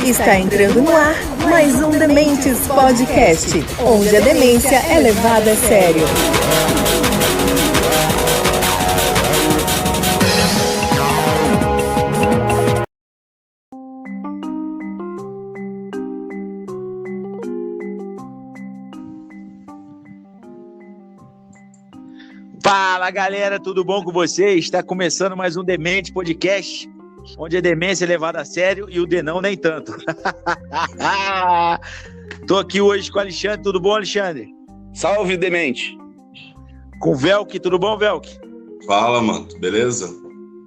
Está entrando no ar mais um Dementes Podcast, onde a demência é levada a sério. Fala galera, tudo bom com vocês? Está começando mais um Demente Podcast, onde a demência é levada a sério e o Denão nem tanto. Tô aqui hoje com o Alexandre, tudo bom, Alexandre? Salve, Demente! Com o Velk, tudo bom, Velk? Fala, mano, beleza?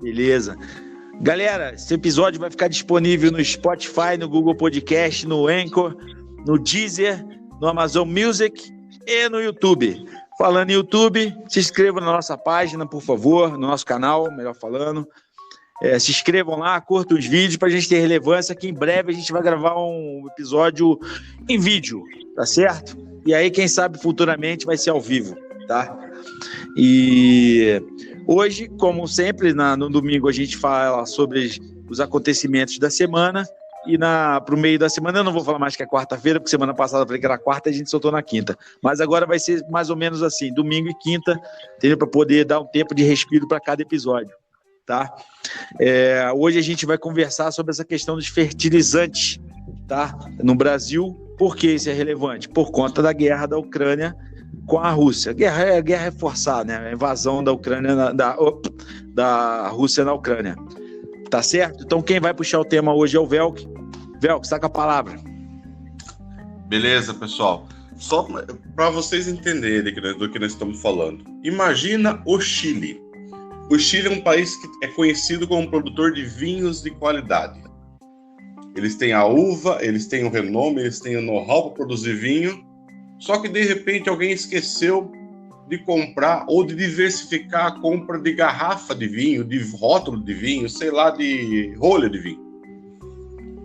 Beleza. Galera, esse episódio vai ficar disponível no Spotify, no Google Podcast, no Anchor, no Deezer, no Amazon Music e no YouTube. Falando em YouTube, se inscrevam na nossa página, por favor, no nosso canal, melhor falando. Se inscrevam lá, curtam os vídeos para a gente ter relevância, que em breve a gente vai gravar um episódio em vídeo, tá certo? E aí, quem sabe, futuramente vai ser ao vivo, tá? E hoje, como sempre, no domingo a gente fala sobre os acontecimentos da semana. E pro meio da semana, eu não vou falar mais que é quarta-feira, porque semana passada eu falei que era quarta e a gente soltou na quinta. Mas agora vai ser mais ou menos assim, domingo e quinta, para poder dar um tempo de respiro para cada episódio, tá? Hoje a gente vai conversar sobre essa questão dos fertilizantes, tá? No Brasil. Por que isso é relevante? Por conta da guerra da Ucrânia com a Rússia. Guerra é forçada, né? A invasão da Ucrânia, da Rússia na Ucrânia. Tá certo? Então quem vai puxar o tema hoje é o Velk. Velk, saca a palavra. Beleza, pessoal. Só para vocês entenderem do que nós estamos falando. Imagina o Chile. O Chile é um país que é conhecido como produtor de vinhos de qualidade. Eles têm a uva, eles têm o renome, eles têm o know-how para produzir vinho. Só que de repente alguém esqueceu de comprar ou de diversificar a compra de garrafa de vinho, de rótulo de vinho, sei lá, de rolha de vinho.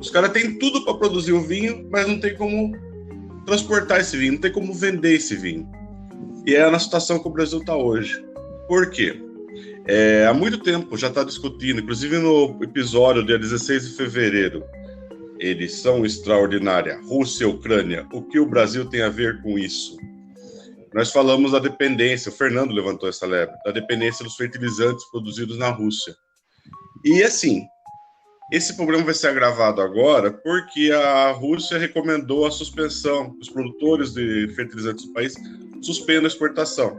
Os caras têm tudo para produzir o vinho, mas não tem como transportar esse vinho, não tem como vender esse vinho. E é na situação que o Brasil está hoje. Por quê? Há muito tempo já está discutindo, inclusive no episódio dia 16 de fevereiro, edição extraordinária, Rússia e Ucrânia, o que o Brasil tem a ver com isso? Nós falamos da dependência, o Fernando levantou essa lebre, da dependência dos fertilizantes produzidos na Rússia. E assim, esse programa vai ser agravado agora porque a Rússia recomendou a suspensão, os produtores de fertilizantes do país suspendam a exportação.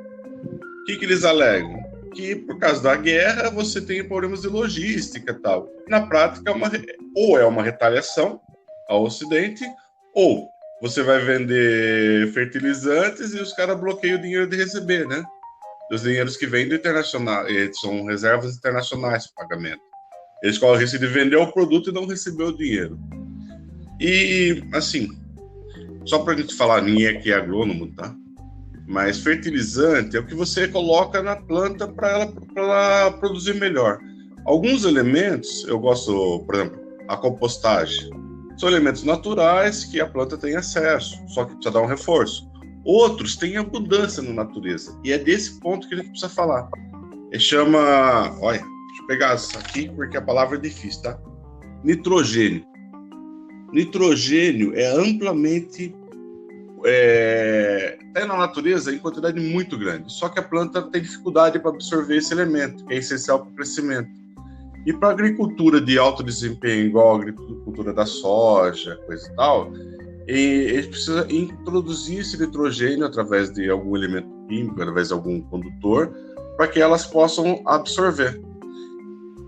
O que eles alegam? Que por causa da guerra você tem problemas de logística e tal. Na prática, ou é uma retaliação ao Ocidente, ou você vai vender fertilizantes e os caras bloqueiam o dinheiro de receber, né? Os dinheiros que vêm do internacional, são reservas internacionais para pagamento. Eles correm o risco de vender o produto e não receber o dinheiro. E, assim, só para a gente falar, ninguém aqui é agrônomo, tá? Mas fertilizante é o que você coloca na planta para ela produzir melhor. Alguns elementos, eu gosto, por exemplo, a compostagem. São elementos naturais que a planta tem acesso, só que precisa dar um reforço. Outros têm abundância na natureza, e é desse ponto que a gente precisa falar. Chama, olha, deixa eu pegar isso aqui, porque a palavra é difícil, tá? Nitrogênio. Nitrogênio é amplamente, tem na natureza em quantidade muito grande, só que a planta tem dificuldade para absorver esse elemento, que é essencial para o crescimento. E para a agricultura de alto desempenho, igual a agricultura da soja, coisa e tal, eles precisam introduzir esse nitrogênio através de algum elemento químico, através de algum condutor, para que elas possam absorver.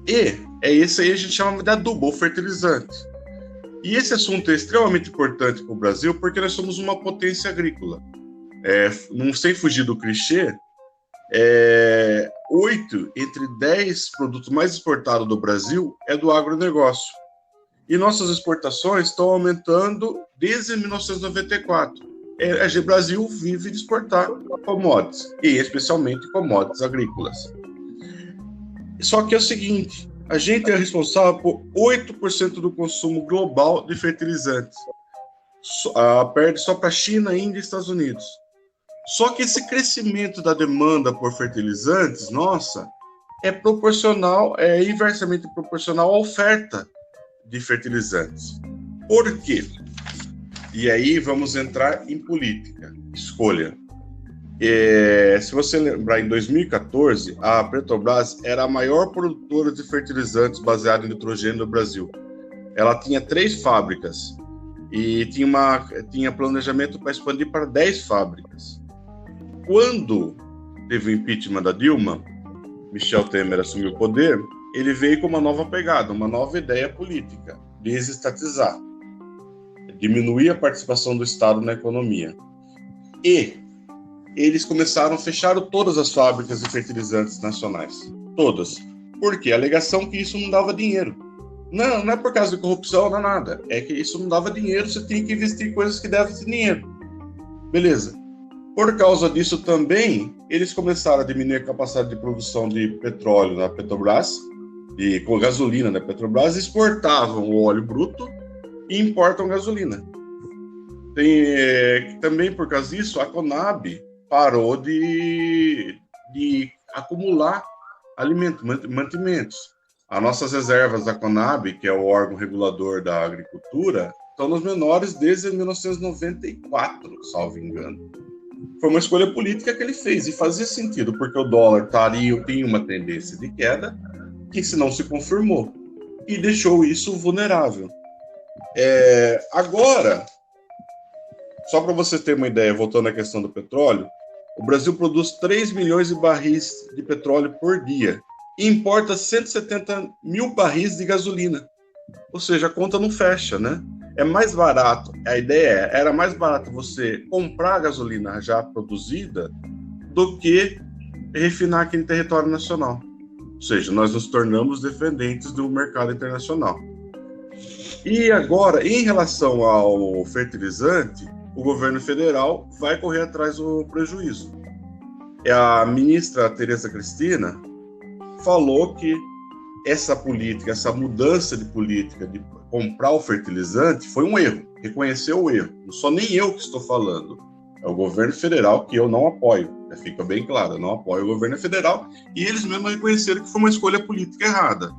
E esse aí a gente chama de adubo, ou fertilizante. E esse assunto é extremamente importante para o Brasil, porque nós somos uma potência agrícola. Não sem fugir do clichê, 8 entre 10 produtos mais exportados do Brasil é do agronegócio. E nossas exportações estão aumentando desde 1994. O Brasil vive de exportar commodities, e especialmente commodities agrícolas. Só que é o seguinte, a gente é responsável por 8% do consumo global de fertilizantes. Perde só para a China, Índia e Estados Unidos. Só que esse crescimento da demanda por fertilizantes, é inversamente proporcional à oferta de fertilizantes. Por quê? E aí vamos entrar em política, escolha. Se você lembrar, em 2014, a Petrobras era a maior produtora de fertilizantes baseado em nitrogênio do Brasil. Ela tinha 3 fábricas e tinha planejamento para expandir para 10 fábricas. Quando teve o impeachment da Dilma, Michel Temer assumiu o poder, ele veio com uma nova pegada, uma nova ideia política, desestatizar, diminuir a participação do Estado na economia. E eles fecharam todas as fábricas de fertilizantes nacionais. Todas. Por quê? A alegação que isso não dava dinheiro. Não é por causa de corrupção, não é nada. É que isso não dava dinheiro, você tinha que investir em coisas que devem dinheiro. Beleza. Por causa disso também, eles começaram a diminuir a capacidade de produção de petróleo na Petrobras, e com gasolina na Petrobras, exportavam o óleo bruto e importam gasolina. Também por causa disso, a Conab parou de acumular mantimentos. As nossas reservas da Conab, que é o órgão regulador da agricultura, estão nos menores desde 1994, salvo engano. Foi uma escolha política que ele fez, e fazia sentido, porque o dólar tinha uma tendência de queda, que se não se confirmou, e deixou isso vulnerável. Agora, só para você ter uma ideia, voltando à questão do petróleo, o Brasil produz 3 milhões de barris de petróleo por dia e importa 170 mil barris de gasolina. Ou seja, a conta não fecha, né? É mais barato, a ideia era mais barato você comprar a gasolina já produzida do que refinar aqui em território nacional. Ou seja, nós nos tornamos dependentes do mercado internacional. E agora, em relação ao fertilizante, o governo federal vai correr atrás do prejuízo. A ministra Tereza Cristina falou que essa política, essa mudança de política de comprar o fertilizante foi um erro, reconheceu o erro. Não sou nem eu que estou falando, é o governo federal, que eu não apoio. Fica bem claro, eu não apoio o governo federal, e eles mesmos reconheceram que foi uma escolha política errada.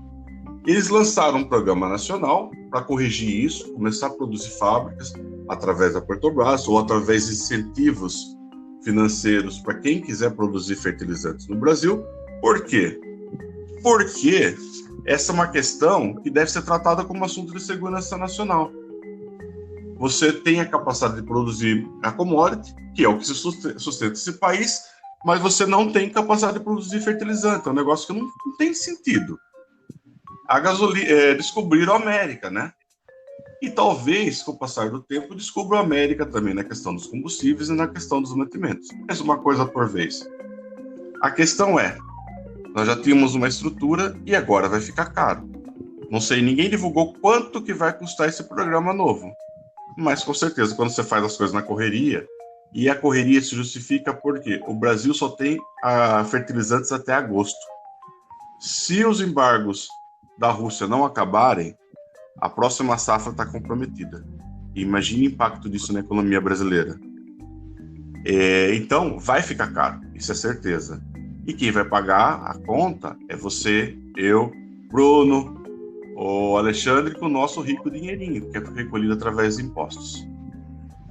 Eles lançaram um programa nacional para corrigir isso, começar a produzir fábricas através da Petrobras ou através de incentivos financeiros para quem quiser produzir fertilizantes no Brasil. Por quê? Porque essa é uma questão que deve ser tratada como assunto de segurança nacional. Você tem a capacidade de produzir a commodity, que é o que se sustenta esse país, mas você não tem capacidade de produzir fertilizante. É um negócio que não tem sentido. A gasolina, descobriram a América, né? E talvez, com o passar do tempo, descubram a América também na questão dos combustíveis e na questão dos mantimentos. Mas uma coisa por vez. A questão é, nós já tínhamos uma estrutura e agora vai ficar caro. Não sei, ninguém divulgou quanto que vai custar esse programa novo. Mas com certeza, quando você faz as coisas na correria, e a correria se justifica porque o Brasil só tem fertilizantes até agosto. Se os embargos da Rússia não acabarem, a próxima safra está comprometida. E imagine o impacto disso na economia brasileira. Então, vai ficar caro, isso é certeza. E quem vai pagar a conta é você, eu, Bruno, o Alexandre, com o nosso rico dinheirinho, que é recolhido através de impostos.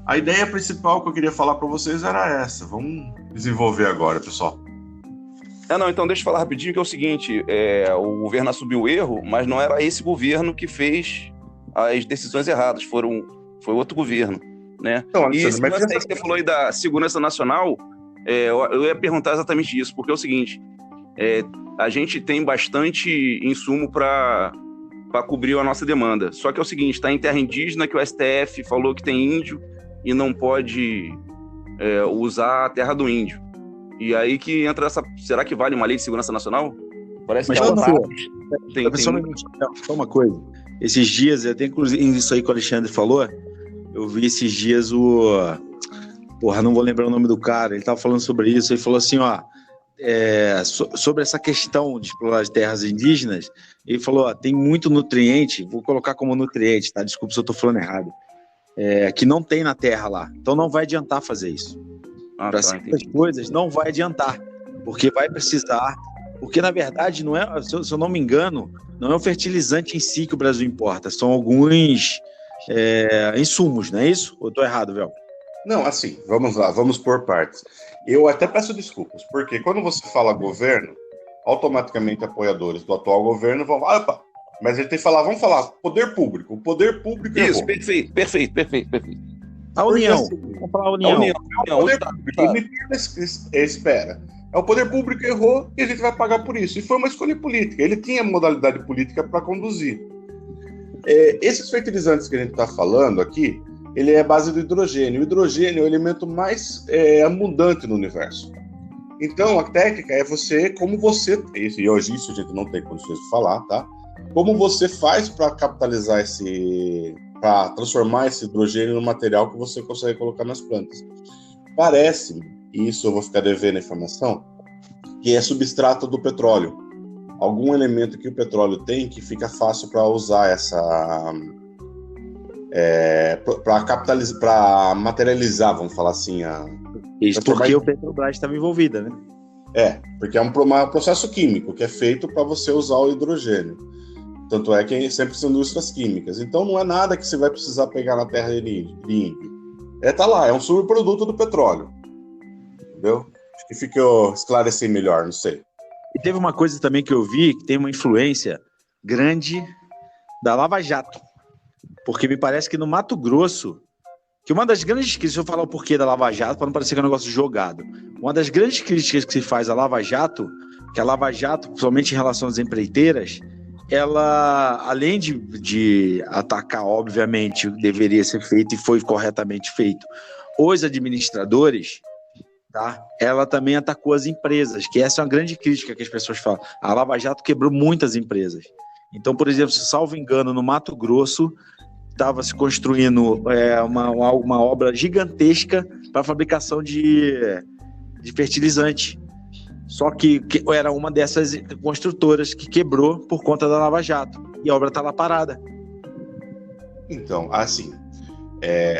A ideia principal que eu queria falar para vocês era essa. Vamos desenvolver agora, pessoal. Então deixa eu falar rapidinho, que é o seguinte, o governo assumiu o erro, mas não era esse governo que fez as decisões erradas, foi outro governo, né? Então, e esse lance que você falou aí da segurança nacional, eu ia perguntar exatamente isso, porque é o seguinte, a gente tem bastante insumo para cobrir a nossa demanda, só que é o seguinte, está em terra indígena, que o STF falou que tem índio e não pode usar a terra do índio. E aí que entra essa... Será que vale uma lei de segurança nacional? Parece que só uma coisa. Esses dias, até inclusive isso aí que o Alexandre falou, eu vi esses dias não vou lembrar o nome do cara, ele estava falando sobre isso, ele falou assim, sobre essa questão de explorar as terras indígenas, ele falou, tem muito nutriente, vou colocar como nutriente, tá? Desculpa se eu estou falando errado, que não tem na terra lá, então não vai adiantar fazer isso. Para certas coisas não vai adiantar, porque vai precisar, porque na verdade não é, se eu não me engano, não é o fertilizante em si que o Brasil importa, são alguns insumos, não é isso? Ou estou errado, Vel? Não, assim, vamos lá, vamos por partes. Eu até peço desculpas, porque quando você fala governo, automaticamente apoiadores do atual governo vão falar, opa, mas a gente tem que falar, vamos falar, poder público. O poder público Isso, errou. perfeito. A União. Porque, assim, Vamos falar a União. o poder público, ele espera. O poder público errou e a gente vai pagar por isso. E foi uma escolha política. Ele tinha modalidade política para conduzir. Esses fertilizantes que a gente está falando aqui, ele é a base do hidrogênio. O hidrogênio é o elemento mais abundante no universo. Então, a técnica é e hoje isso a gente não tem condições de falar, tá? Como você faz para capitalizar para transformar esse hidrogênio no material que você consegue colocar nas plantas. Parece, e isso eu vou ficar devendo a informação, que é substrato do petróleo. Algum elemento que o petróleo tem que fica fácil para usar para materializar, vamos falar assim. Isso porque o Petrobras estava envolvida, né? Porque é um processo químico que é feito para você usar o hidrogênio. Tanto é que sempre são indústrias químicas. Então não é nada que você vai precisar pegar na terra de índio. Tá lá, é um subproduto do petróleo. Entendeu? Acho que fica eu esclarecer melhor, não sei. E teve uma coisa também que eu vi, que tem uma influência grande da Lava Jato. Porque me parece que no Mato Grosso, que uma das grandes críticas, deixa eu falar o porquê da Lava Jato, para não parecer que é um negócio jogado. Uma das grandes críticas que se faz à Lava Jato, que a Lava Jato, principalmente em relação às empreiteiras, ela, além de atacar, obviamente, o que deveria ser feito e foi corretamente feito, os administradores, tá? Ela também atacou as empresas, que essa é uma grande crítica que as pessoas falam. A Lava Jato quebrou muitas empresas. Então, por exemplo, se salvo engano, no Mato Grosso, estava se construindo uma obra gigantesca para a fabricação de fertilizante. Só que era uma dessas construtoras que quebrou por conta da Lava Jato. E a obra está lá parada. Então, assim,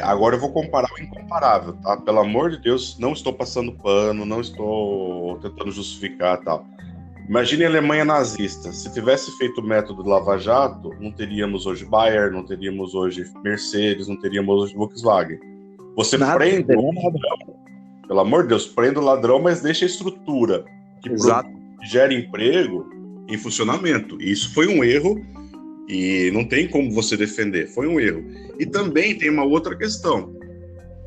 agora eu vou comparar o incomparável, tá? Pelo amor de Deus, não estou passando pano, não estou tentando justificar e tal. Imagine a Alemanha nazista. Se tivesse feito o método Lava Jato, não teríamos hoje Bayer, não teríamos hoje Mercedes, não teríamos hoje Volkswagen. Você prende o ladrão, pelo amor de Deus, prende o ladrão, mas deixa a estrutura que gera emprego em funcionamento. E isso foi um erro e não tem como você defender, foi um erro. E também tem uma outra questão.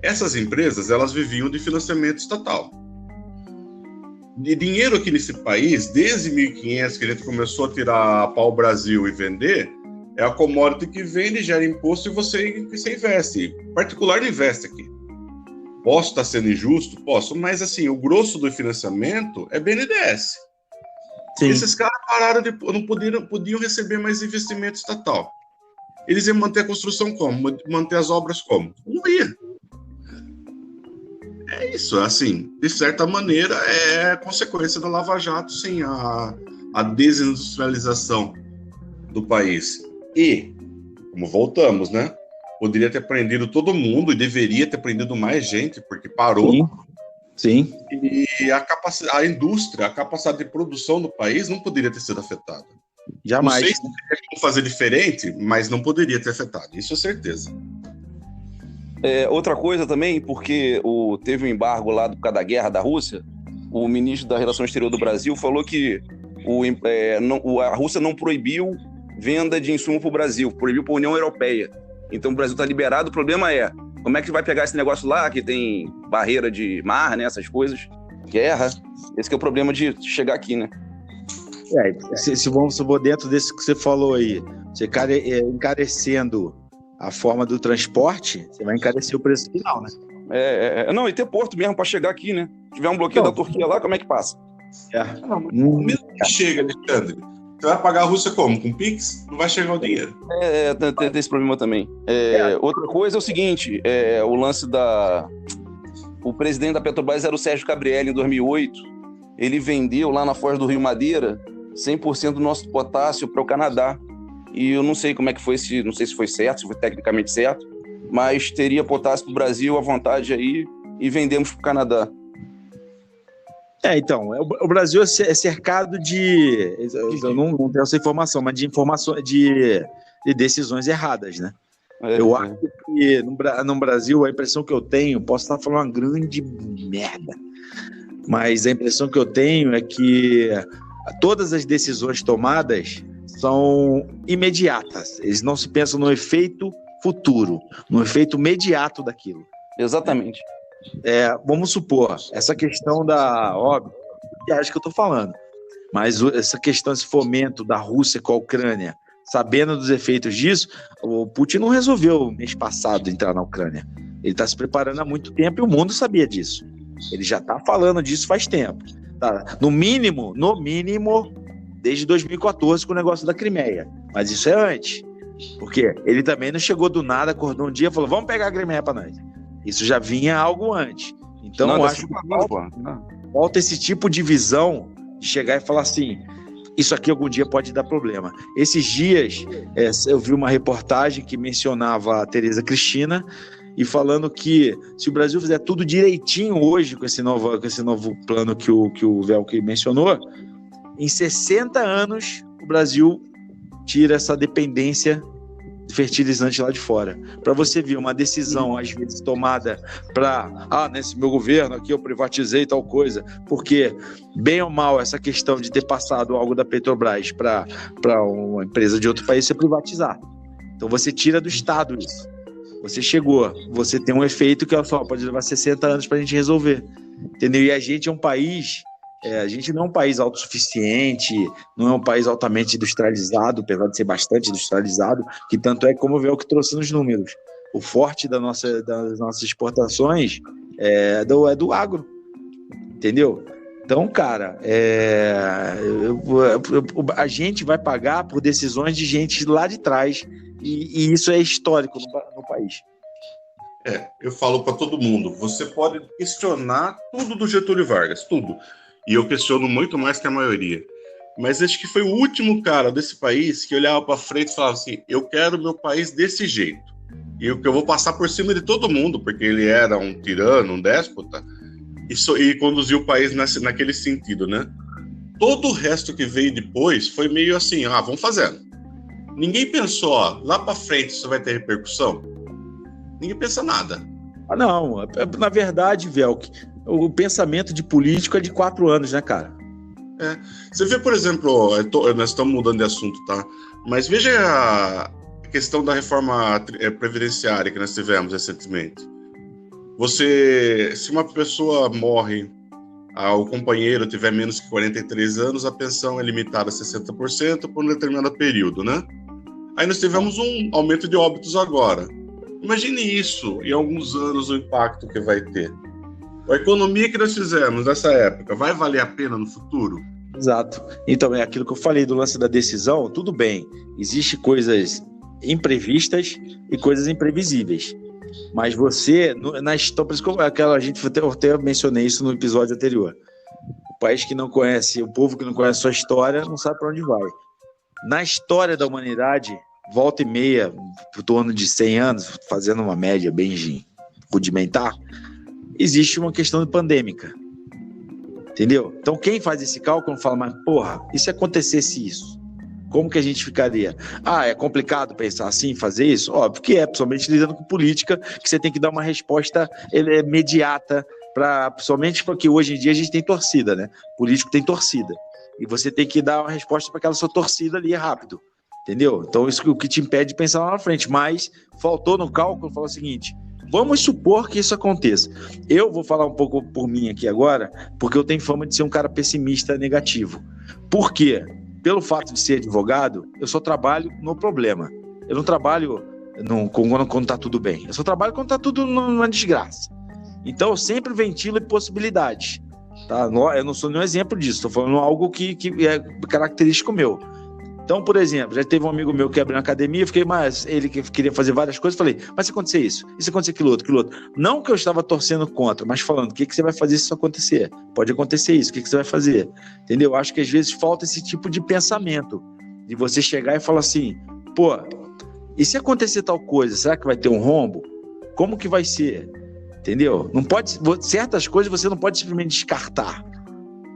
Essas empresas, elas viviam de financiamento estatal. De dinheiro aqui nesse país, desde 1500 que a gente começou a tirar pau-brasil e vender, é a commodity que vende, gera imposto e você investe. O particular não investe aqui. Posso estar sendo injusto? Posso, mas assim, o grosso do financiamento é BNDES. Sim. Esses caras pararam não podiam receber mais investimento estatal. Eles iam manter a construção como? Manter as obras como? Não ia. É isso, assim, de certa maneira é consequência da Lava Jato, sim, a desindustrialização do país. E, como voltamos, né? Poderia ter prendido todo mundo e deveria ter prendido mais gente, porque parou. Sim. E a indústria, a capacidade de produção do país não poderia ter sido afetada. Jamais. Não sei se teria como fazer diferente, mas não poderia ter afetado, isso é certeza. Outra coisa também, porque teve um embargo lá por causa da guerra da Rússia, o ministro da Relação Exterior do Brasil falou que a Rússia não proibiu venda de insumo para o Brasil, proibiu para a União Europeia. Então o Brasil está liberado, o problema é, como é que vai pegar esse negócio lá, que tem barreira de mar, né, essas coisas, guerra, esse que é o problema de chegar aqui, né? Se vamos dentro desse que você falou aí, você encarecendo a forma do transporte, você vai encarecer o preço final, né? Não, e ter porto mesmo para chegar aqui, né? Se tiver um bloqueio da Turquia lá, como é que passa? Mesmo que chega, Alexandre, você vai pagar a Rússia como? Com Pix? Não vai chegar o dinheiro. Tem esse problema também. Outra coisa é o seguinte, o lance o presidente da Petrobras era o Sérgio Gabrielli, em 2008. Ele vendeu lá na Foz do Rio Madeira 100% do nosso potássio para o Canadá. E eu não sei como é que foi, não sei se foi certo, se foi tecnicamente certo, mas teria potássio para o Brasil à vontade aí e vendemos para o Canadá. Então, o Brasil é cercado eu não tenho essa informação, mas de decisões erradas, né? Eu acho que no Brasil, a impressão que eu tenho, posso estar falando uma grande merda, mas a impressão que eu tenho é que todas as decisões tomadas são imediatas. Eles não se pensam no efeito futuro, no efeito imediato daquilo. Exatamente. Vamos supor, essa questão óbvio, que acho que eu estou falando, mas essa questão, esse fomento da Rússia com a Ucrânia, sabendo dos efeitos disso, o Putin não resolveu mês passado entrar na Ucrânia. Ele está se preparando há muito tempo e o mundo sabia disso. Ele já está falando disso faz tempo. Tá? No mínimo, desde 2014 com o negócio da Crimeia. Mas isso é antes. Porque ele também não chegou do nada, acordou um dia e falou, vamos pegar a Crimeia para nós. Isso já vinha algo antes. Então, eu acho que falta esse tipo de visão de chegar e falar assim, isso aqui algum dia pode dar problema. Esses dias, eu vi uma reportagem que mencionava a Tereza Cristina e falando que se o Brasil fizer tudo direitinho hoje com esse novo plano que o Velk mencionou, em 60 anos o Brasil tira essa dependência de fertilizante lá de fora. Para você ver uma decisão, às vezes, tomada para, nesse meu governo aqui eu privatizei tal coisa, porque, bem ou mal, essa questão de ter passado algo da Petrobras para uma empresa de outro país, você privatizar. Então você tira do Estado isso. Você tem um efeito que pode levar 60 anos para a gente resolver. Entendeu? E a gente é um país... a gente não é um país autossuficiente, não é um país altamente industrializado, apesar de ser bastante industrializado, que tanto é como o que trouxe nos números. O forte das nossas exportações é do agro, entendeu? Então, cara, a gente vai pagar por decisões de gente lá de trás, e isso é histórico no país. Eu falo para todo mundo, você pode questionar tudo do Getúlio Vargas, tudo. E eu questiono muito mais que a maioria. Mas acho que foi o último cara desse país que olhava para frente e falava assim, eu quero meu país desse jeito. E eu vou passar por cima de todo mundo, porque ele era um tirano, um déspota, e conduziu o país naquele sentido, né? Todo o resto que veio depois foi meio assim, vamos fazendo. Ninguém pensou, lá para frente isso vai ter repercussão? Ninguém pensa nada. Não, na verdade, Velk, o pensamento de político é de 4 anos, né, cara? Você vê, por exemplo, nós estamos mudando de assunto, tá? Mas veja a questão da reforma previdenciária que nós tivemos recentemente. Se uma pessoa morre, o companheiro tiver menos que 43 anos, a pensão é limitada a 60% por um determinado período, né? Aí nós tivemos um aumento de óbitos agora. Imagine isso, em alguns anos, o impacto que vai ter. A economia que nós fizemos nessa época vai valer a pena no futuro? Exato. Então, é aquilo que eu falei do lance da decisão, tudo bem. Existem coisas imprevistas e coisas imprevisíveis. Mas você, na história, por isso que a gente até mencionei isso no episódio anterior. O país que não conhece, o povo que não conhece a sua história, não sabe para onde vai. Na história da humanidade, volta e meia, por torno de 100 anos, fazendo uma média bem rudimentar, existe uma questão pandêmica, entendeu? Então quem faz esse cálculo fala, mas porra, e se acontecesse isso? Como que a gente ficaria? É complicado pensar assim, fazer isso? Óbvio que principalmente lidando com política, que você tem que dar uma resposta imediata, principalmente porque hoje em dia a gente tem torcida, né? Político tem torcida, e você tem que dar uma resposta para aquela sua torcida ali rápido. Entendeu? Então isso é o que te impede de pensar lá na frente. Mas faltou no cálculo, falou o seguinte, vamos supor que isso aconteça. Eu vou falar um pouco por mim aqui agora, porque eu tenho fama de ser um cara pessimista negativo. Por quê? Pelo fato de ser advogado, eu só trabalho no problema. Eu não trabalho quando está tudo bem. Eu só trabalho quando está tudo numa desgraça. Então eu sempre ventilo possibilidades. Tá? Eu não sou nenhum exemplo disso. Estou falando algo que é característico meu. Então, por exemplo, já teve um amigo meu que abriu uma academia, mas ele que queria fazer várias coisas, falei, mas se acontecer isso, e se acontecer aquilo outro. Não que eu estava torcendo contra, mas falando, o que você vai fazer se isso acontecer? Pode acontecer isso, o que você vai fazer? Entendeu? Acho que às vezes falta esse tipo de pensamento, de você chegar e falar assim, e se acontecer tal coisa, será que vai ter um rombo? Como que vai ser? Entendeu? Não pode, certas coisas você não pode simplesmente descartar,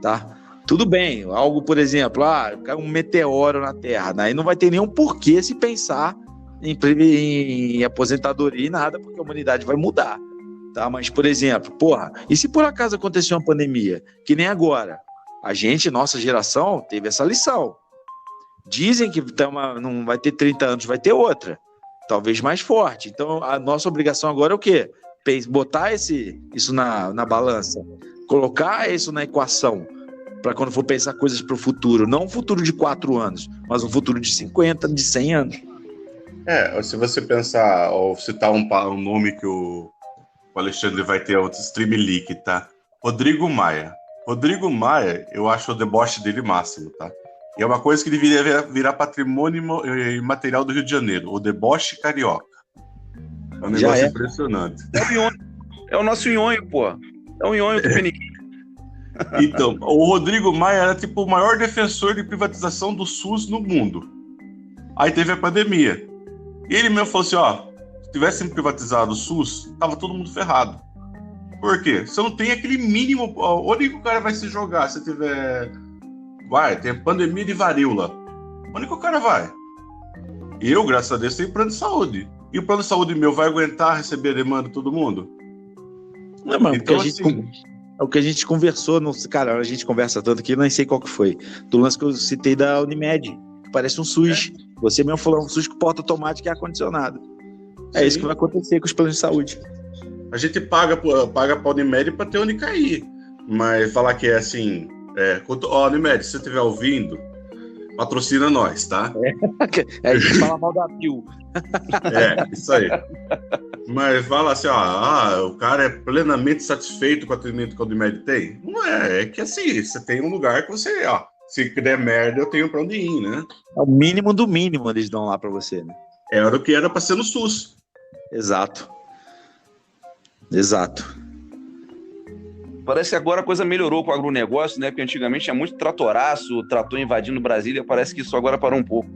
tá? Tudo bem, algo, por exemplo, cai um meteoro na Terra, aí não vai ter nenhum porquê se pensar em aposentadoria e nada, porque a humanidade vai mudar. Tá? Mas, por exemplo, e se por acaso acontecer uma pandemia, que nem agora, nossa geração, teve essa lição. Dizem que não vai ter 30 anos, vai ter outra, talvez mais forte. Então, a nossa obrigação agora é o quê? Botar isso na balança, colocar isso na equação, para quando for pensar coisas para o futuro, não um futuro de 4 anos, mas um futuro de 50, de 100 anos. Se você pensar, ou citar um nome que o Alexandre vai ter outro stream leak, tá? Rodrigo Maia. Rodrigo Maia, eu acho o deboche dele máximo, tá? E é uma coisa que deveria virar patrimônio material do Rio de Janeiro, o deboche carioca. É um negócio impressionante. É o nosso nhonho, pô. É o nhonho do Peniquim. Então, o Rodrigo Maia era tipo o maior defensor de privatização do SUS no mundo. Aí teve a pandemia. E ele mesmo falou assim, se tivessem privatizado o SUS, tava todo mundo ferrado. Por quê? Você não tem aquele mínimo... Onde que o cara vai se jogar se tiver... tem pandemia de varíola. Onde que o cara vai? Eu, graças a Deus, tenho plano de saúde. E o plano de saúde meu vai aguentar receber a demanda de todo mundo? Não, mano, então, é o que a gente conversou, cara, a gente conversa tanto que eu nem sei qual que foi, do lance que eu citei da Unimed, que parece um SUS. Você mesmo falou, um SUS com porta automática e ar-condicionado. É isso que vai acontecer com os planos de saúde. A gente paga pra Unimed pra ter onde cair. Mas falar que é assim... Unimed, se você estiver ouvindo, patrocina nós, tá? A gente fala mal da Pio. Isso aí. Mas fala assim, o cara é plenamente satisfeito com o atendimento que a Unimed tem? Não é que assim, você tem um lugar que você, se der merda, eu tenho pra onde ir, né? É o mínimo do mínimo eles dão lá pra você, né? Era o que era pra ser no SUS. Exato. Parece que agora a coisa melhorou com o agronegócio, né? Porque antigamente tinha muito trator invadindo Brasília, parece que isso agora parou um pouco.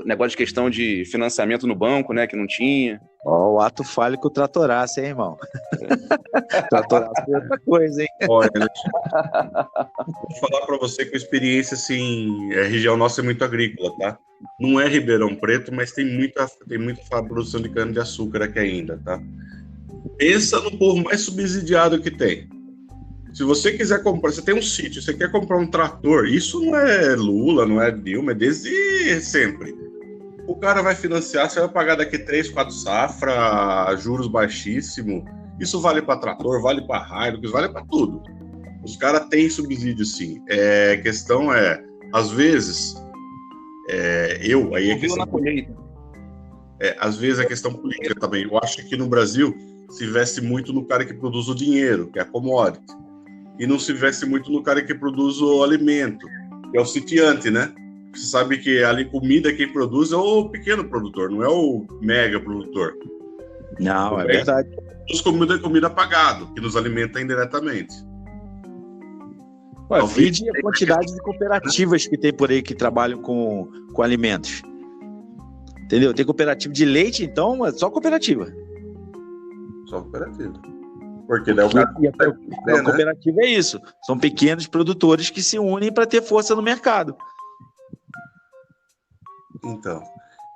Negócio de questão de financiamento no banco, né? Que não tinha. O ato fálico tratoraço, hein, irmão? Tratoraço é outra coisa, hein? Olha, vou falar pra você que a experiência, assim, a região nossa é muito agrícola, tá? Não é Ribeirão Preto, mas tem muita produção de cana-de-açúcar aqui ainda, tá? Pensa no povo mais subsidiado que tem. Se você quiser comprar, você tem um sítio, você quer comprar um trator, isso não é Lula, não é Dilma, é desde sempre. O cara vai financiar, você vai pagar daqui 3, 4 safras, juros baixíssimos. Isso vale para trator, vale para Hilux, vale para tudo. Os caras têm subsídio, sim. A questão é, às vezes, às vezes é questão política também. Eu acho que no Brasil se investe muito no cara que produz o dinheiro, que é a commodity. E não se investe muito no cara que produz o alimento, que é o sitiante, né? Você sabe que ali comida quem produz é o pequeno produtor, não é o mega produtor. Não, é verdade. Produz comida pagado, que nos alimenta indiretamente. Vide a quantidade de cooperativas que tem por aí que trabalham com alimentos. Entendeu? Tem cooperativa de leite, então, é só cooperativa. Só cooperativa. Porque daí o cara... A cooperativa é isso. São pequenos produtores que se unem para ter força no mercado. Então,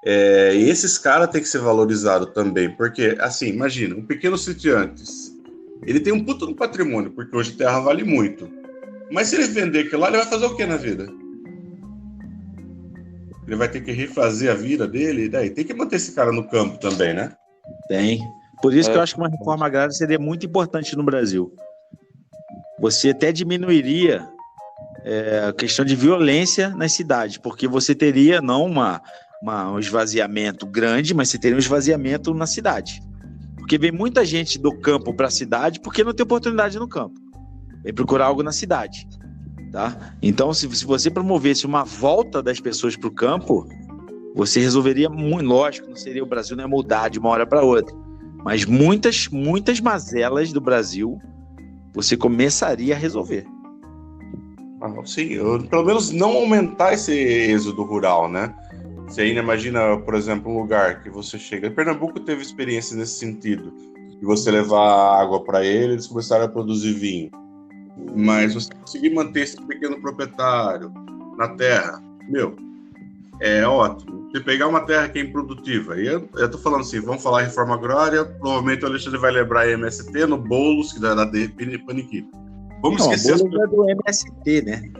e esses caras têm que ser valorizados também, porque, assim, imagina, um pequeno sitiante, ele tem um puto no patrimônio, porque hoje terra vale muito. Mas se ele vender aquilo lá, ele vai fazer o que na vida? Ele vai ter que refazer a vida dele, e daí tem que manter esse cara no campo também, né? Tem. Por isso que eu acho que uma reforma agrária seria muito importante no Brasil. Você até diminuiria a questão de violência nas cidades, porque você teria não um esvaziamento grande, mas você teria um esvaziamento na cidade. Porque vem muita gente do campo para a cidade porque não tem oportunidade no campo. Vem procurar algo na cidade. Tá? Então, se você promovesse uma volta das pessoas para o campo, você resolveria muito. Lógico, não seria o Brasil não ia mudar de uma hora para outra. Mas muitas mazelas do Brasil você começaria a resolver. Sim, pelo menos não aumentar esse êxodo rural, né? Você ainda imagina, por exemplo, um lugar que você chega... Pernambuco teve experiência nesse sentido, de você levar água para eles começaram a produzir vinho. Mas você conseguir manter esse pequeno proprietário na terra, é ótimo. Você pegar uma terra que é improdutiva, e eu tô falando assim, vamos falar reforma agrária, provavelmente o Alexandre vai lembrar MST no Boulos, que dá da Paniquim. Vamos esquecer... Boulos é do MST, né?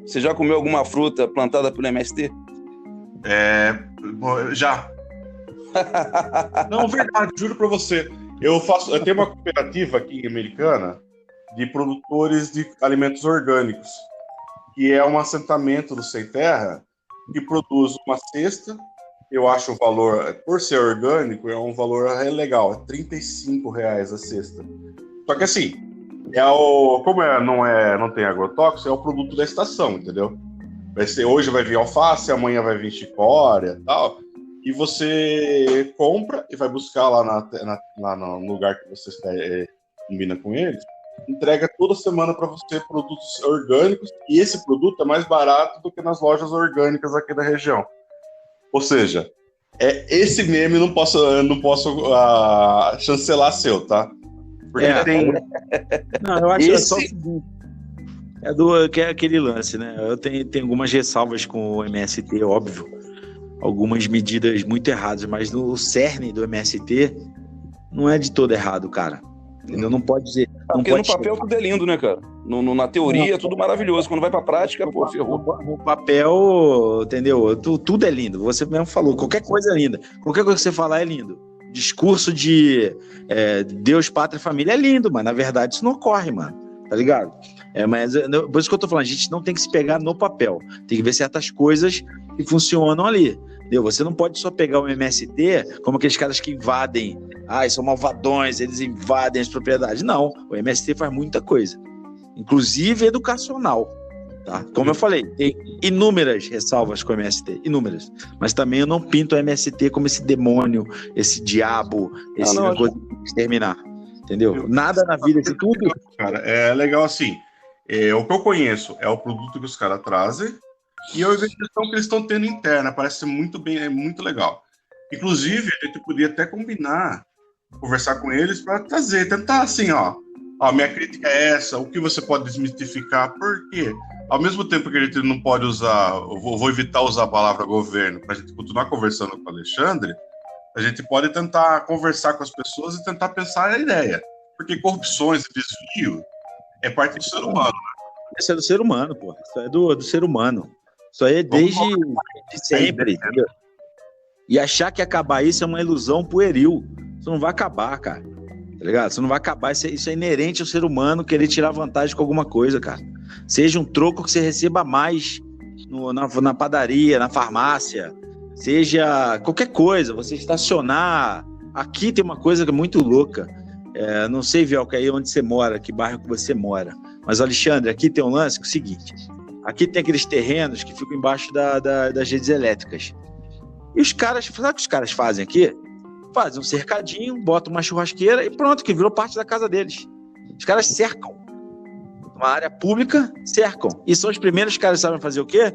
Você já comeu alguma fruta plantada pelo MST? Já. Não, verdade, juro pra você. Eu tenho uma cooperativa aqui americana de produtores de alimentos orgânicos, que é um assentamento do Sem Terra que produz uma cesta. Eu acho o valor, por ser orgânico, é um valor legal, é R$35 a cesta. Só que assim, não tem agrotóxico, é o produto da estação, entendeu? Hoje vai vir alface, amanhã vai vir chicória e tal. E você compra e vai buscar lá no lugar que você combina com eles, entrega toda semana para você produtos orgânicos, e esse produto é mais barato do que nas lojas orgânicas aqui da região. Ou seja, esse meme não posso chancelar seu, tá? Porque tem... Não, eu acho que é só o seguinte. É aquele lance, né? Eu tenho algumas ressalvas com o MST, óbvio. Algumas medidas muito erradas, mas no cerne do MST não é de todo errado, cara. Entendeu? Não pode dizer. Porque no papel tudo é lindo, né, cara? Na teoria é tudo maravilhoso. Quando vai pra prática, ferrou. No papel, entendeu? Tudo é lindo. Você mesmo falou, qualquer coisa é linda. Qualquer coisa que você falar é lindo. Discurso de Deus, pátria e família é lindo, mas na verdade isso não ocorre, mano. Tá ligado? Mas por isso que eu tô falando, a gente não tem que se pegar no papel. Tem que ver certas coisas que funcionam ali. Entendeu? Você não pode só pegar o MST como aqueles caras que invadem. São malvadões, eles invadem as propriedades. Não, o MST faz muita coisa. Inclusive educacional. Tá? Como eu falei, tem inúmeras ressalvas com o MST, inúmeras. Mas também eu não pinto o MST como esse demônio, esse diabo, coisa de exterminar. Entendeu? Nada na vida, isso tudo. Cara, é legal assim. O que eu conheço é o produto que os caras trazem e a organização que eles estão tendo interna. Parece muito bem, é muito legal. Inclusive, a gente podia até combinar, conversar com eles para tentar assim, ó. Minha crítica é essa, o que você pode desmistificar, por quê? Ao mesmo tempo que a gente não pode usar, eu vou evitar usar a palavra governo, para a gente continuar conversando com o Alexandre, a gente pode tentar conversar com as pessoas e tentar pensar a ideia. Porque corrupções e desvio é parte do ser humano. Né? Isso é do ser humano, pô. Isso é do ser humano. Isso aí é desde sempre, entendeu? E achar que acabar isso é uma ilusão pueril. Isso não vai acabar, cara. Tá ligado? Isso não vai acabar. Isso é inerente ao ser humano querer tirar vantagem com alguma coisa, cara. Seja um troco que você receba mais na padaria, na farmácia, seja qualquer coisa, você estacionar. Aqui tem uma coisa que é muito louca. Não sei, Velca, aí onde você mora, que bairro que você mora. Mas, Alexandre, aqui tem um lance que é o seguinte. Aqui tem aqueles terrenos que ficam embaixo das redes elétricas. E os caras, sabe o que os caras fazem aqui? Fazem um cercadinho, botam uma churrasqueira e pronto, que virou parte da casa deles. Os caras cercam. Uma área pública, cercam. E são os primeiros caras que sabem fazer o quê?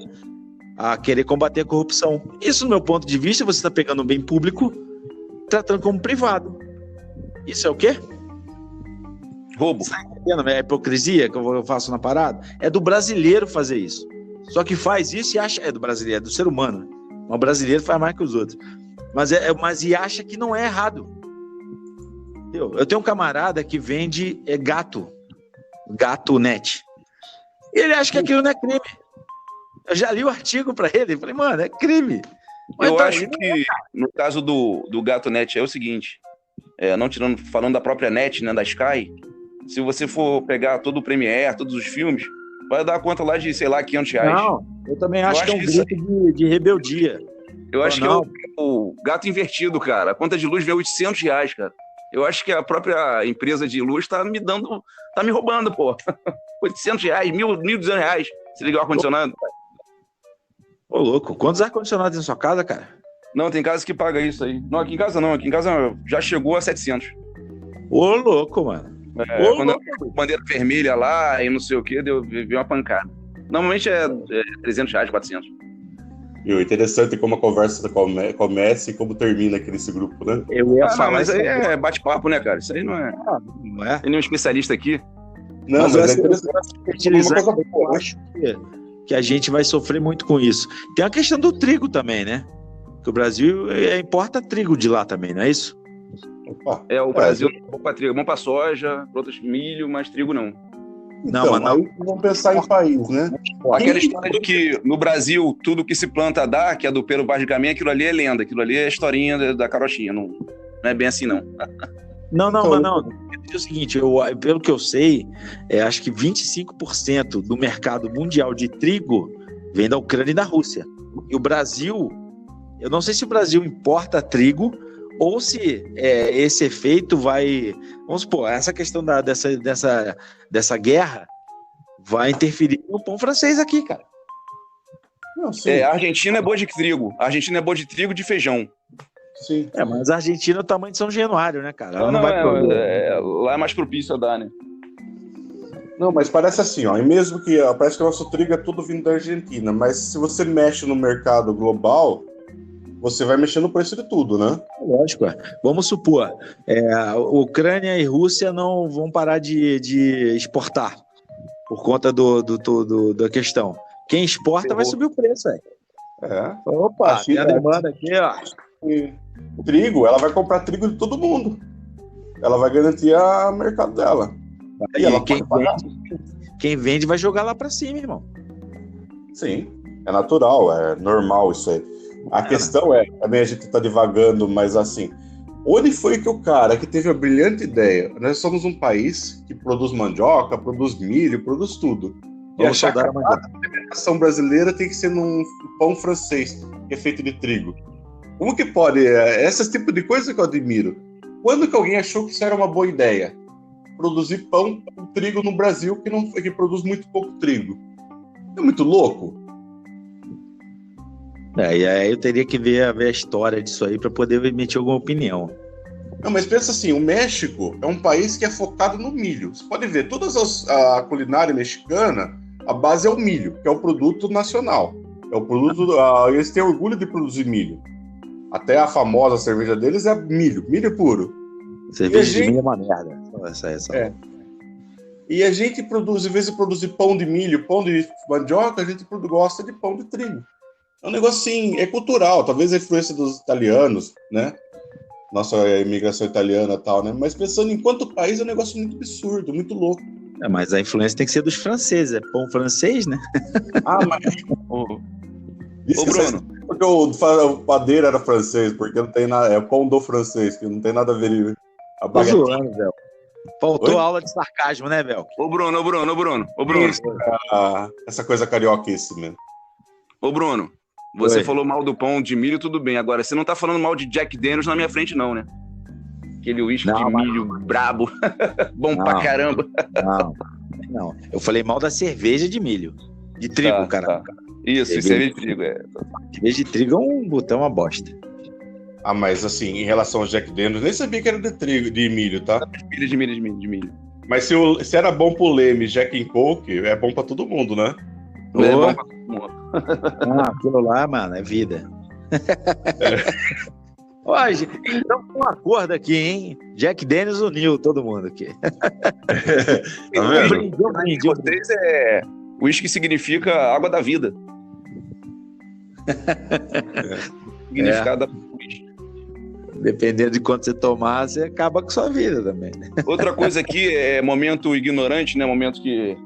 A querer combater a corrupção. Isso, no meu ponto de vista, você está pegando um bem público, tratando como privado. Isso é o quê? Roubo. Você tá entendendo a hipocrisia que eu faço na parada? É do brasileiro fazer isso. Só que faz isso e acha... É do brasileiro, é do ser humano. O brasileiro faz mais que os outros. Mas e acha que não é errado. Entendeu? Eu tenho um camarada que vende gato net. E ele acha que aquilo não é crime. Eu já li o artigo pra ele. Falei, mano, é crime. Mas eu acho que no caso do gato net é o seguinte, falando da própria net, né, da Sky, se você for pegar todo o Premiere, todos os filmes, vai dar conta lá de, sei lá, R$500. Não, eu também acho que é um grito de rebeldia. Eu acho que é o gato invertido, cara. A conta de luz vem R$800, cara. Eu acho que a própria empresa de luz tá me roubando, pô. R$800, R$1.200, se ligar o ar-condicionado. Ô, louco, quantos ar-condicionados tem na sua casa, cara? Não, tem casa que paga isso aí. Não, aqui em casa já chegou a 700. Ô, louco, mano. Quando a bandeira vermelha lá e não sei o que, veio uma pancada. Normalmente é R$300, 400. E o interessante é como a conversa começa e como termina aqui nesse grupo, né? Eu ia falar, mas aí é bate-papo, né, cara? Isso aí não é. Não é? Tem nenhum especialista aqui. Não, mas é interessante. Eu acho que que a gente vai sofrer muito com isso. Tem a questão do trigo também, né? Que o Brasil importa trigo de lá também, não é isso? Opa. O Brasil é bom para trigo, é bom para soja, para outros milho, mas trigo não. Então, mas não. Vamos pensar em país, né? Aquela história de que no Brasil tudo que se planta dá, que é do Pero Vaz de Caminha, aquilo ali é lenda, aquilo ali é historinha da carochinha, não é bem assim não. Não. É o seguinte, pelo que eu sei, acho que 25% do mercado mundial de trigo vem da Ucrânia e da Rússia. E o Brasil, eu não sei se o Brasil importa trigo ou se esse efeito vai... Vamos supor, essa questão dessa guerra vai interferir no pão francês aqui, cara. Não, a Argentina é boa de trigo. A Argentina é boa de trigo e de feijão. Sim. Mas a Argentina é o tamanho de São Januário, né, cara? Ela não vai lá é mais propício a dar, né? Não, mas parece assim, ó. E mesmo que parece que o nosso trigo é tudo vindo da Argentina, mas se você mexe no mercado global, você vai mexer no preço de tudo, né? Lógico. Vamos supor, Ucrânia e Rússia não vão parar de exportar por conta da questão. Quem exporta vai subir o preço, velho. Opa, tem a demanda aqui, ó. Trigo, ela vai comprar trigo de todo mundo. Ela vai garantir o mercado dela. E quem vende vai jogar lá pra cima, irmão. Sim, é natural, é normal isso aí. A questão também a gente tá divagando, mas assim, onde foi que o cara que teve a brilhante ideia? Nós somos um país que produz mandioca, produz milho, produz tudo. E achar que a alimentação brasileira tem que ser num pão francês, que é feito de trigo. Como que pode? Esse tipo de coisa que eu admiro. Quando que alguém achou que isso era uma boa ideia? Produzir pão com trigo no Brasil, que produz muito pouco trigo. É muito louco. E aí eu teria que ver a história disso aí para poder emitir alguma opinião. Não, mas pensa assim, o México é um país que é focado no milho. Você pode ver, a culinária mexicana, a base é o milho, que é o produto nacional. É o produto, eles têm orgulho de produzir milho. Até a famosa cerveja deles é milho puro. Cerveja de milho é uma merda. E a gente produz, em vez de produzir pão de milho, pão de mandioca, a gente gosta de pão de trigo. É um negócio assim, é cultural, talvez a influência dos italianos, né? Nossa imigração italiana e tal, né? Mas pensando em quanto país, é um negócio muito absurdo, muito louco. Mas a influência tem que ser dos franceses, é pão francês, né? Mas... Ô, Bruno. Porque o padeiro era francês, porque não tem nada. É pão do francês, que não tem nada a ver. Velho. Faltou aula de sarcasmo, né, Velho? Ô, Bruno. Essa coisa carioquíssima. Ô, Bruno, você falou mal do pão de milho, tudo bem. Agora, você não tá falando mal de Jack Daniels na minha frente, não, né? Aquele uísque de milho brabo. Bom pra caramba. Não. Eu falei mal da cerveja de milho. De trigo, cara. Tá. Isso, cerveja de trigo, Cerveja de trigo é um botão, uma bosta. Mas assim, em relação ao Jack Daniels, nem sabia que era de trigo, de milho, tá? De milho. Mas se era bom pro Leme, Jack and Coke, é bom pra todo mundo, né? É bom pra todo mundo. Aquilo lá, mano, é vida. Hoje, então um acordo aqui, hein? Jack Daniels uniu todo mundo aqui. Tá vendo? Vocês uísque significa água da vida. Significado da uísque. Dependendo de quanto você tomar, você acaba com sua vida também. Outra coisa aqui é momento ignorante, né? Momento que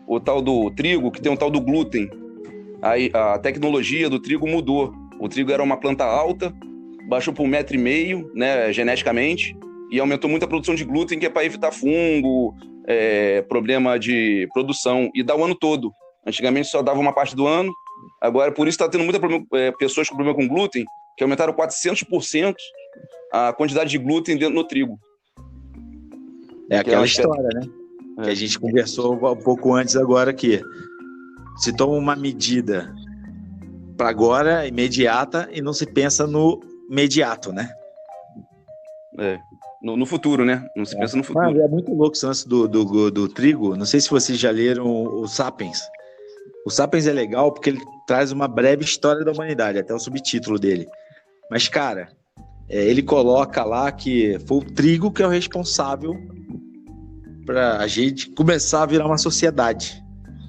o tal do trigo, que tem um tal do glúten. Aí a tecnologia do trigo mudou. O trigo era uma planta alta, baixou para 1,5 m, né, geneticamente, e aumentou muito a produção de glúten, que é para evitar fungo, problema de produção, e dá o ano todo. Antigamente só dava uma parte do ano, agora por isso está tendo muita pessoas com problema com glúten, que aumentaram 400% a quantidade de glúten dentro do trigo. É aquela história, né? Que a gente conversou um pouco antes agora, que se toma uma medida para agora, imediata, e não se pensa no imediato, né? No futuro, né? Não se pensa no futuro. Mas é muito louco esse lance do trigo. Não sei se vocês já leram o Sapiens. O Sapiens é legal porque ele traz uma breve história da humanidade, até o subtítulo dele. Mas, cara, ele coloca lá que foi o trigo que é o responsável para a gente começar a virar uma sociedade.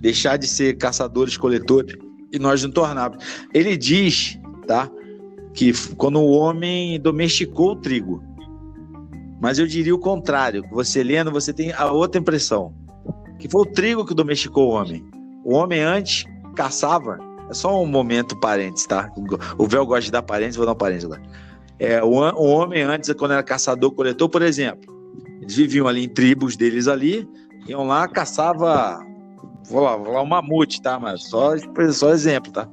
deixar de ser caçadores-coletores e nós nos tornarmos. Ele diz, tá, que quando o homem domesticou o trigo, mas eu diria o contrário. Você lendo, você tem a outra impressão, que foi o trigo que domesticou o homem. O homem antes caçava, é só um momento parênteses, tá? O Véu gosta de dar parênteses, vou dar um parênteses agora. O homem antes, quando era caçador-coletor, por exemplo, eles viviam ali em tribos deles ali, iam lá, caçava, vou lá um mamute, tá? Mas só exemplo, tá?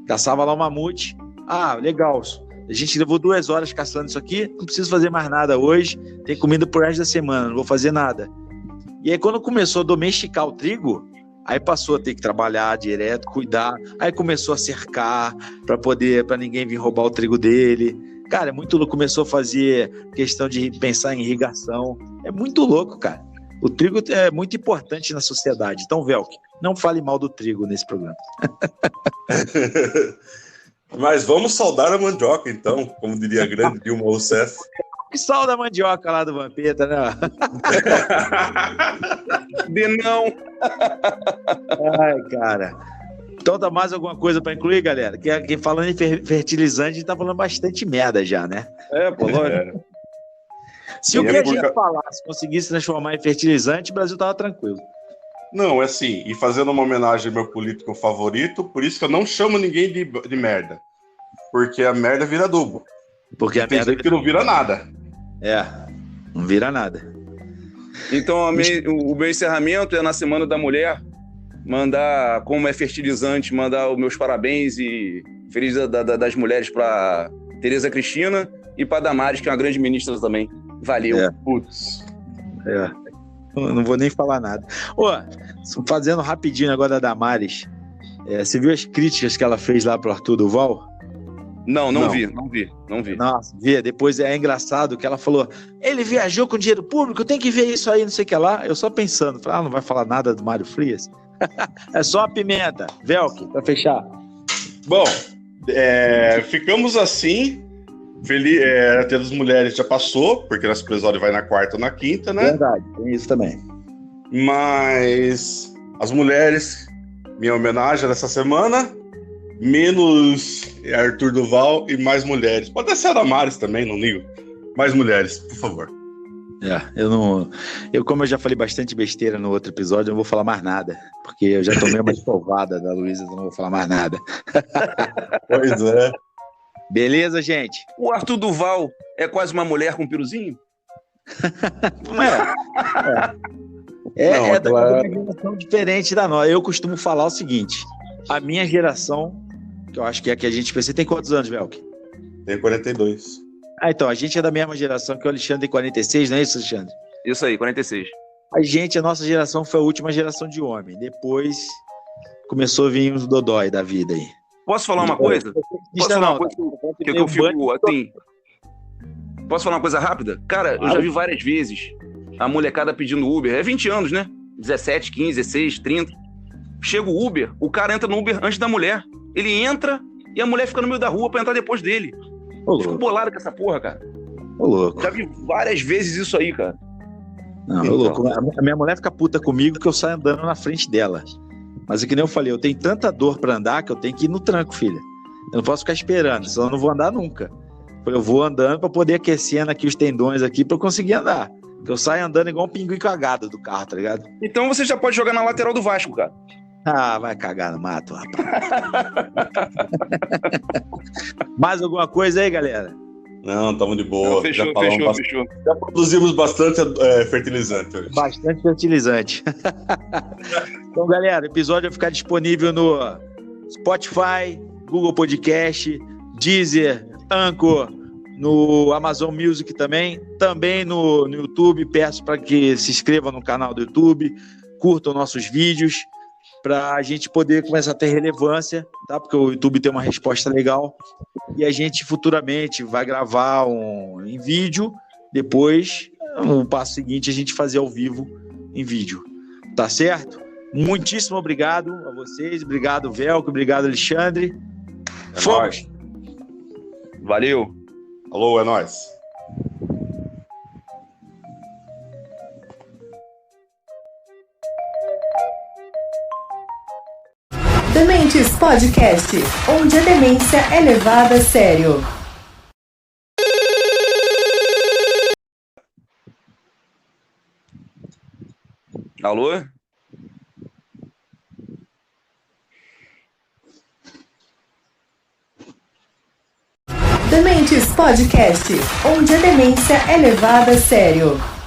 Caçava lá um mamute. Ah, legal. A gente levou 2 horas caçando isso aqui, não preciso fazer mais nada hoje, tem comida pro resto da semana, não vou fazer nada. E aí quando começou a domesticar o trigo, aí passou a ter que trabalhar direto, cuidar, aí começou a cercar para ninguém vir roubar o trigo dele. Cara, é muito louco, começou a fazer questão de pensar em irrigação, é muito louco, cara. O trigo é muito importante na sociedade, então, Velk, não fale mal do trigo nesse programa. Mas vamos saudar a mandioca, então, como diria a grande Dilma Rousseff. Que salda a mandioca lá do Vampeta, né? De não. Ai, cara. Então tá mais alguma coisa para incluir, galera? Que falando em fertilizante, a gente tá falando bastante merda já, né? Pô, lógico. Se o que a gente falasse conseguisse transformar em fertilizante, o Brasil tava tranquilo. Não, é assim, e fazendo uma homenagem ao meu político favorito, por isso que eu não chamo ninguém de merda. Porque a merda vira adubo. Porque a merda que não vira nada. Não vira nada. Então, o meu encerramento é na Semana da Mulher, mandar, como é fertilizante, mandar os meus parabéns e feliz das mulheres para Tereza Cristina e para Damares, que é uma grande ministra também. Valeu. Putz. Eu não vou nem falar nada. Fazendo rapidinho agora da Damares, você viu as críticas que ela fez lá pro Arthur Duval? Não vi. Nossa, vê, depois é engraçado que ela falou, ele viajou com dinheiro público, tem que ver isso aí, não sei o que lá. Eu só pensando, não vai falar nada do Mário Frias? É só a pimenta. Velk, pra fechar. Bom, ficamos assim. A Dia das Mulheres já passou, porque nosso episódio vai na quarta ou na quinta, né? Verdade, tem isso também. Mas as mulheres, minha homenagem nessa semana, menos Arthur Duval e mais mulheres. Pode ser a Damares também, não ligo. Mais mulheres, por favor. Como eu já falei bastante besteira no outro episódio, eu não vou falar mais nada, porque eu já tomei uma escovada da Luísa, não vou falar mais nada. Pois é. Beleza, gente? O Arthur Duval é quase uma mulher com piruzinho? Não é. É da uma geração diferente da nossa. Eu costumo falar o seguinte, a minha geração, que eu acho que é a que a gente pensa, tem quantos anos, Velk? Tenho 42. Então, a gente é da mesma geração que o Alexandre tem 46, não é isso, Alexandre? Isso aí, 46. A nossa geração foi a última geração de homem. Depois começou a vir os dodói da vida aí. Posso falar uma coisa? Posso falar uma coisa que eu fico assim... Posso falar uma coisa rápida? Cara, eu já vi várias vezes a molecada pedindo Uber. É 20 anos, né? 17, 15, 16, 30. Chega o Uber, o cara entra no Uber antes da mulher. Ele entra e a mulher fica no meio da rua pra entrar depois dele. Fico bolado com essa porra, cara. Ô, louco. Já vi várias vezes isso aí, cara. Não, ô, louco. A minha mulher fica puta comigo que eu saio andando na frente dela. Mas é que nem eu falei, eu tenho tanta dor pra andar que eu tenho que ir no tranco, filha. Eu não posso ficar esperando, senão eu não vou andar nunca. Eu vou andando pra poder aquecendo aqui os tendões aqui pra eu conseguir andar. Eu saio andando igual um pinguim cagado do carro, tá ligado? Então você já pode jogar na lateral do Vasco, cara. Vai cagar no mato, rapaz. Mais alguma coisa aí, galera? Não, estamos de boa. Fechou. Já produzimos bastante fertilizante hoje. Bastante fertilizante. Então, galera, o episódio vai ficar disponível no Spotify, Google Podcast, Deezer, Anchor, no Amazon Music também no YouTube. Peço para que se inscrevam no canal do YouTube, curtam nossos vídeos, para a gente poder começar a ter relevância, tá? Porque o YouTube tem uma resposta legal e a gente futuramente vai gravar em vídeo, depois, no passo seguinte, a gente fazer ao vivo em vídeo, tá certo? Muitíssimo obrigado a vocês, obrigado Velk, obrigado Alexandre. Nóis. Valeu. Alô, é nóis. Dementes Podcast, onde a demência é levada a sério. Alô? Dementes Podcast, onde a demência é levada a sério.